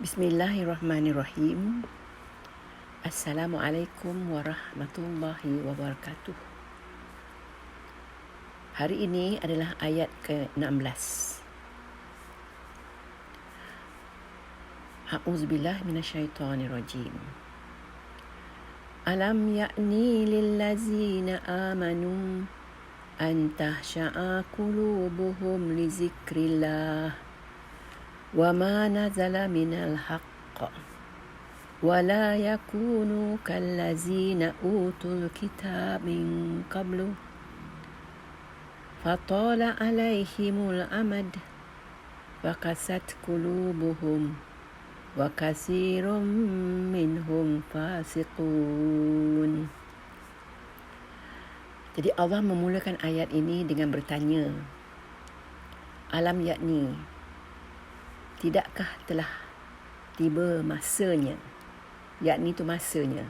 Bismillahirrahmanirrahim. Assalamualaikum warahmatullahi wabarakatuh. Hari ini adalah ayat ke-16. A'udzubillah minasyaitonirrajim. Alam ya'ni lillazina amanu an tahsha'a qulubuhum li zikrillah wa ma nazala minal haqq wa la yakunu kallazina utul kitab min qablu fatala alaihimul amad fakasat qulubuhum wa katsirum minhum fasiqun. Jadi Allah memulakan ayat ini dengan bertanya, alam yakni, tidakkah telah tiba masanya? Yakni itu masanya.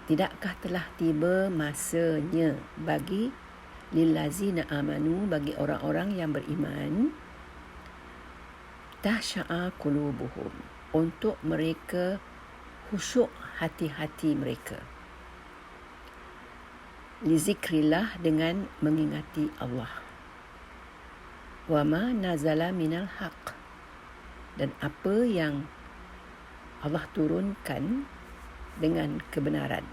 Tidakkah telah tiba masanya bagi lillazina amanu, bagi orang-orang yang beriman, tahsya'a qulubuhum, untuk mereka khusyuk hati-hati mereka, li zikrillah, dengan mengingati Allah, wa ma nazala minal haq, dan apa yang Allah turunkan dengan kebenaran,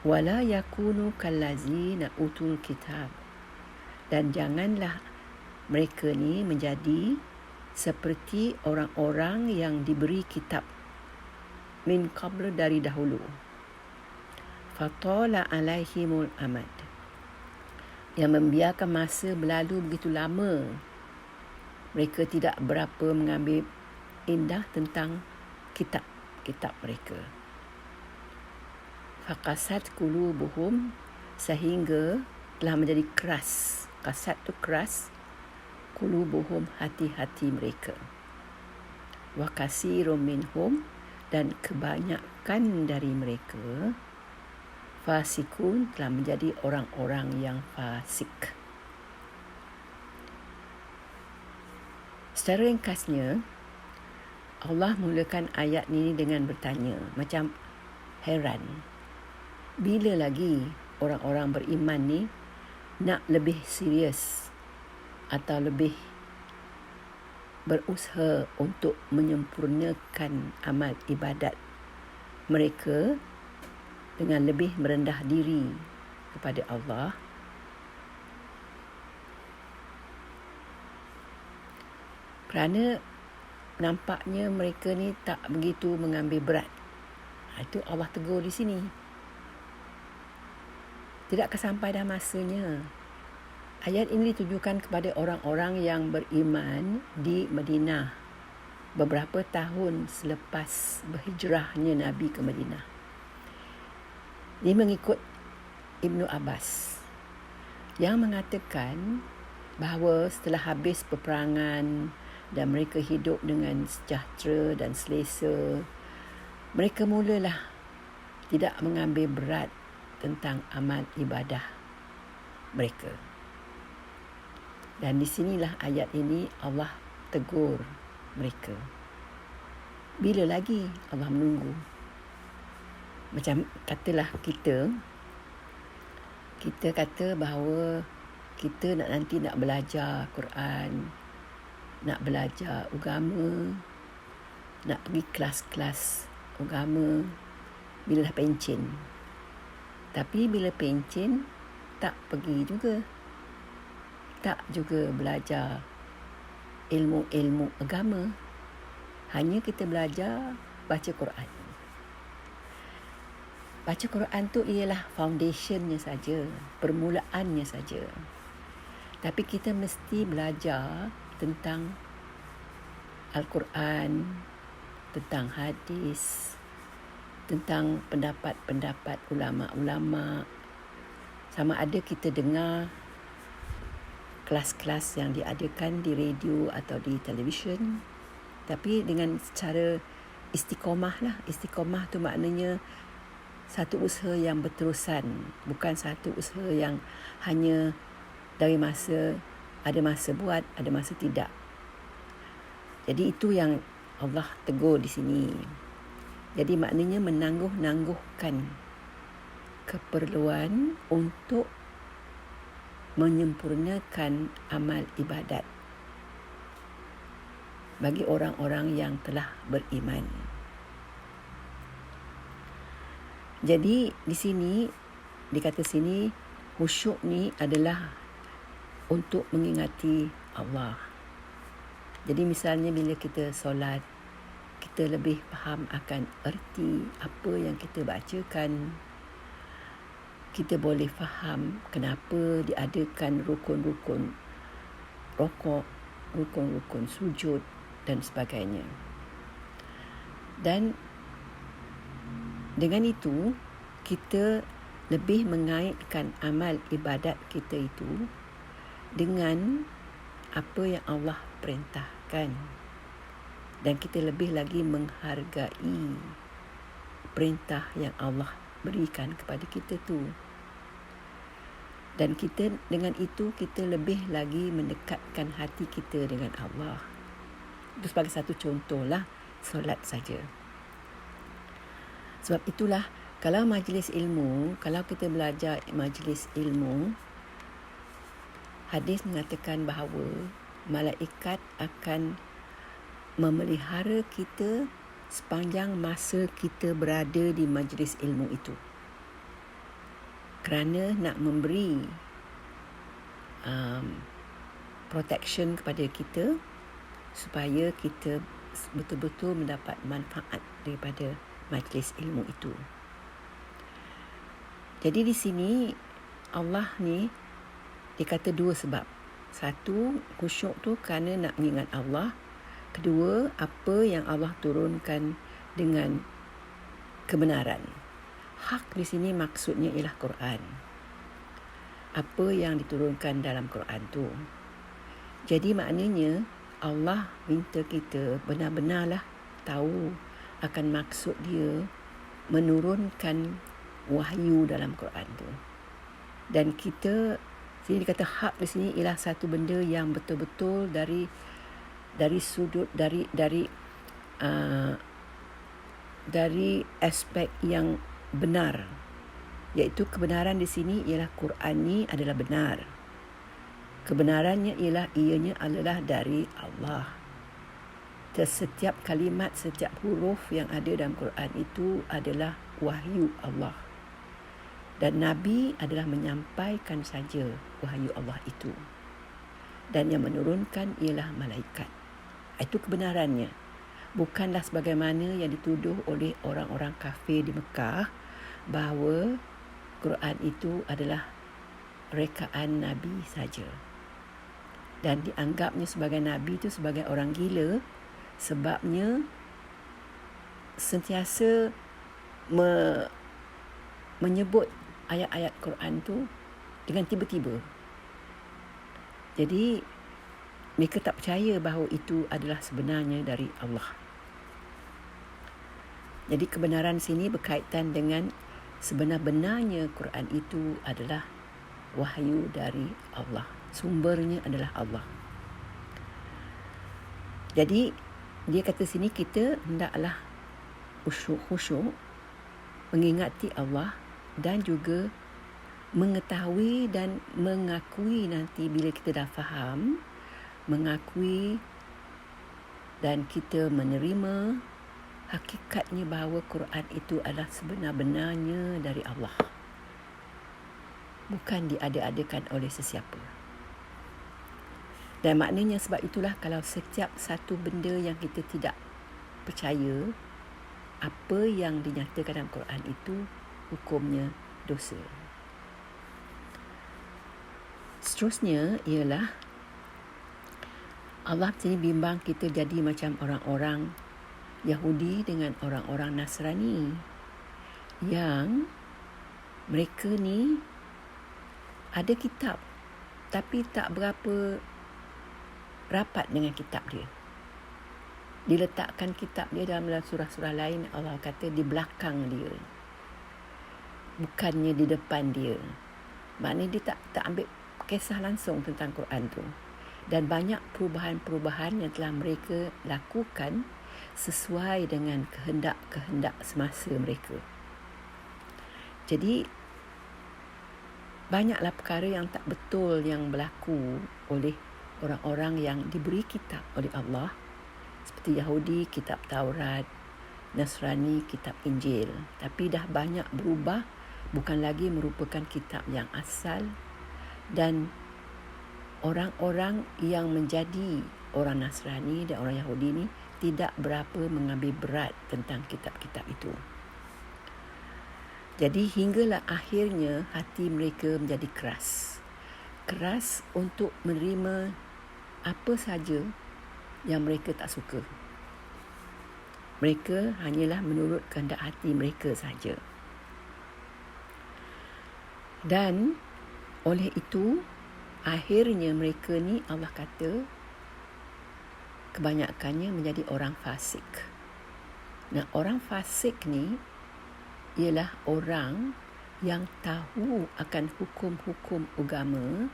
wala yakunu kallazina utul kitab, dan janganlah mereka ni menjadi seperti orang-orang yang diberi kitab, min qabl, dari dahulu, fatala alaihimul amad, yang membiarkan masa berlalu begitu lama, mereka tidak berapa mengambil indah tentang kitab mereka. Fakasat qulubuhum, sehingga telah menjadi keras. Kasat tu keras, qulubuhum, hati-hati mereka. Wa katsirum minhum, dan kebanyakan dari mereka, fasikun, telah menjadi orang-orang yang fasik. Secara ringkasnya, Allah mulakan ayat ini dengan bertanya, macam heran, bila lagi orang-orang beriman ni nak lebih serius atau lebih berusaha untuk menyempurnakan amal ibadat mereka dengan lebih merendah diri kepada Allah. Kerana nampaknya mereka ni tak begitu mengambil berat. Itu Allah tegur di sini. Tidakkah sampai dah masanya? Ayat ini ditujukan kepada orang-orang yang beriman di Madinah beberapa tahun selepas berhijrahnya Nabi ke Madinah. Ini mengikut Ibnu Abbas yang mengatakan bahawa setelah habis peperangan dan mereka hidup dengan sejahtera dan selesa, mereka mulalah tidak mengambil berat tentang amal ibadah mereka. Dan di sinilah ayat ini Allah tegur mereka. Bila lagi Allah menunggu? Macam katalah kita kata bahawa kita nanti nak belajar Quran, nak belajar agama, nak pergi kelas-kelas agama bila dah pencen. Tapi bila pencen, tak pergi juga. Tak juga belajar ilmu-ilmu agama. Hanya kita belajar baca Quran. Baca Quran tu ialah foundationnya saja, permulaannya saja. Tapi kita mesti belajar tentang Al-Quran, tentang hadis, tentang pendapat-pendapat ulama-ulama. Sama ada kita dengar kelas-kelas yang diadakan di radio atau di televisyen, tapi dengan secara istiqomah lah. Istiqomah tu maknanya satu usaha yang berterusan, bukan satu usaha yang hanya dari masa, ada masa buat, ada masa tidak. Jadi itu yang Allah tegur di sini. Jadi maknanya menangguh-nangguhkan keperluan untuk menyempurnakan amal ibadat bagi orang-orang yang telah beriman. Jadi di sini dikata sini khusyuk ni adalah untuk mengingati Allah. Jadi misalnya bila kita solat, kita lebih faham akan erti apa yang kita bacakan. Kita boleh faham kenapa diadakan rukun-rukun rokok, rukun-rukun sujud dan sebagainya. Dan dengan itu, kita lebih mengaitkan amal ibadat kita itu dengan apa yang Allah perintahkan. Dan kita lebih lagi menghargai perintah yang Allah berikan kepada kita tu. Dan kita dengan itu kita lebih lagi mendekatkan hati kita dengan Allah. Itu sebagai satu contohlah solat saja. Sebab itulah kalau majlis ilmu, kalau kita belajar majlis ilmu, hadis mengatakan bahawa malaikat akan memelihara kita sepanjang masa kita berada di majlis ilmu itu. Kerana nak memberi protection kepada kita supaya kita betul-betul mendapat manfaat daripada majlis ilmu itu. Jadi di sini Allah ni dikata dua sebab. Satu, khusyuk tu kerana nak mengingat Allah. Kedua, apa yang Allah turunkan dengan kebenaran. Hak di sini maksudnya ialah Quran. Apa yang diturunkan dalam Quran tu. Jadi maknanya Allah minta kita benar-benarlah tahu akan maksud dia menurunkan wahyu dalam Quran tu. Dan kita, sini dikata hak di sini ialah satu benda yang betul-betul dari sudut dari aspek yang benar, iaitu kebenaran di sini ialah Quran ni adalah benar. Kebenarannya ialah ianya adalah dari Allah. Setiap kalimat, setiap huruf yang ada dalam Quran itu adalah wahyu Allah. Dan Nabi adalah menyampaikan saja wahyu Allah itu. Dan yang menurunkan ialah malaikat. Itu kebenarannya. Bukanlah sebagaimana yang dituduh oleh orang-orang kafir di Mekah bahawa Quran itu adalah rekaan Nabi saja. Dan dianggapnya sebagai Nabi itu sebagai orang gila sebabnya sentiasa menyebut ayat-ayat Quran tu dengan tiba-tiba. Jadi mereka tak percaya bahawa itu adalah sebenarnya dari Allah. Jadi kebenaran sini berkaitan dengan sebenar-benarnya Quran itu adalah wahyu dari Allah. Sumbernya adalah Allah. Jadi dia kata sini kita hendaklah khusyuk mengingati Allah dan juga mengetahui dan mengakui nanti bila kita dah faham, mengakui dan kita menerima hakikatnya bahawa Quran itu adalah sebenar-benarnya dari Allah. Bukan diada-adakan oleh sesiapa. Dan maknanya sebab itulah kalau setiap satu benda yang kita tidak percaya, apa yang dinyatakan dalam Quran itu hukumnya dosa. Seterusnya ialah Allah sini bimbang kita jadi macam orang-orang Yahudi dengan orang-orang Nasrani yang mereka ni ada kitab tapi tak berapa rapat dengan kitab dia. Diletakkan kitab dia dalam surah-surah lain, Allah kata di belakang dia, bukannya di depan dia. Maknanya dia tak ambil kisah langsung tentang Quran tu. Dan banyak perubahan-perubahan yang telah mereka lakukan sesuai dengan kehendak-kehendak semasa mereka. Jadi banyaklah perkara yang tak betul yang berlaku oleh orang-orang yang diberi kitab oleh Allah, seperti Yahudi kitab Taurat, Nasrani kitab Injil, tapi dah banyak berubah, bukan lagi merupakan kitab yang asal. Dan orang-orang yang menjadi orang Nasrani dan orang Yahudi ni tidak berapa mengambil berat tentang kitab-kitab itu. Jadi hinggalah akhirnya hati mereka menjadi keras. Keras untuk menerima apa saja yang mereka tak suka. Mereka hanyalah menurut kehendak hati mereka saja. Dan oleh itu, akhirnya mereka ni Allah kata kebanyakannya menjadi orang fasik. Nah, orang fasik ni ialah orang yang tahu akan hukum-hukum agama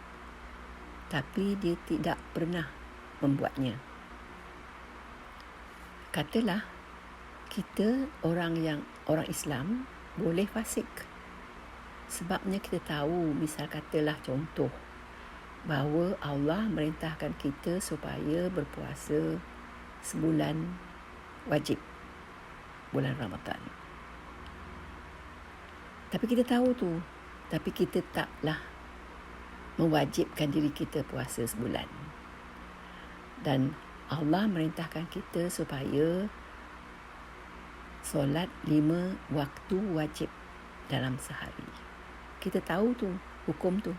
tapi dia tidak pernah membuatnya. Katalah kita orang Islam boleh fasik. Sebabnya kita tahu, misal katalah contoh, bahawa Allah merintahkan kita supaya berpuasa sebulan wajib, bulan Ramadan. Tapi kita tahu tu, tapi kita taklah mewajibkan diri kita puasa sebulan. Dan Allah merintahkan kita supaya solat 5 waktu wajib dalam sehari. Kita tahu tu, hukum tu.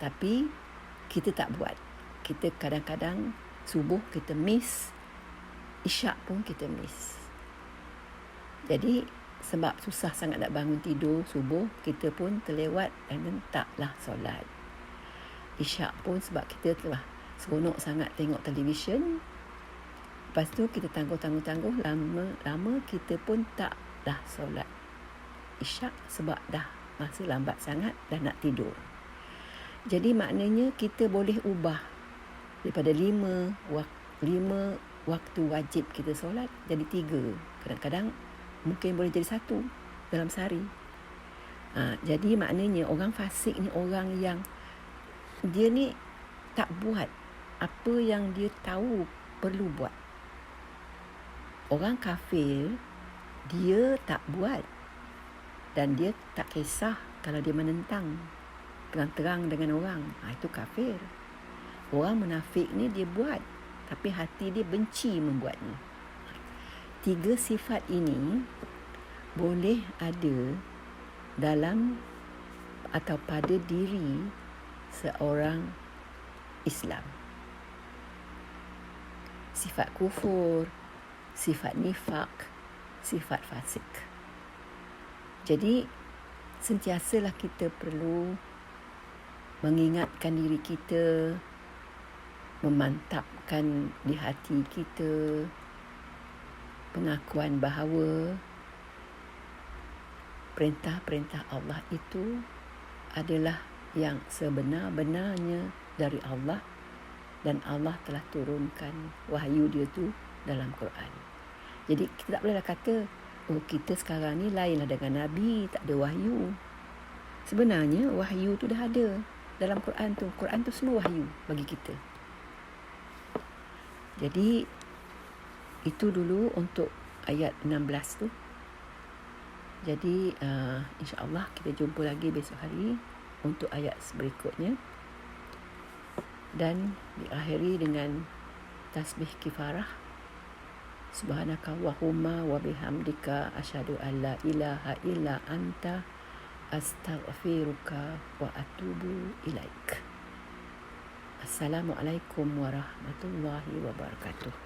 Tapi kita tak buat. Kita kadang-kadang subuh kita miss, isyak pun kita miss. Jadi sebab susah sangat nak bangun tidur subuh, kita pun terlewat dan taklah solat. Isyak pun sebab kita telah seronok sangat tengok televisyen. Lepas tu kita tangguh-tangguh, lama kita pun taklah solat isyak sebab dah masa lambat sangat dah nak tidur. Jadi maknanya kita boleh ubah daripada 5 waktu wajib kita solat jadi 3. Kadang-kadang mungkin boleh jadi 1 dalam sehari. Jadi maknanya orang fasik ni orang yang dia ni tak buat apa yang dia tahu perlu buat. Orang kafir dia tak buat dan dia tak kisah kalau dia menentang terang-terang dengan orang. Itu kafir. Orang munafik ni dia buat tapi hati dia benci membuatnya. 3 sifat ini boleh ada dalam atau pada diri seorang Islam. Sifat kufur, sifat nifak, sifat fasik. Jadi sentiasalah kita perlu mengingatkan diri kita, memantapkan di hati kita pengakuan bahawa perintah-perintah Allah itu adalah yang sebenar-benarnya dari Allah dan Allah telah turunkan wahyu dia tu dalam Quran. Jadi kita tak bolehlah kata, oh kita sekarang ni lainlah dengan Nabi, tak ada wahyu. Sebenarnya wahyu tu dah ada dalam Quran tu. Quran tu semua wahyu bagi kita. Jadi itu dulu untuk ayat 16 tu. Jadi insya-Allah kita jumpa lagi besok hari untuk ayat berikutnya. Dan diakhiri dengan tasbih kifarah. Subhanakallahumma wa bihamdika asyhadu an la ilaha illa anta astaghfiruka wa atubu ilaik. Assalamualaikum warahmatullahi wabarakatuh.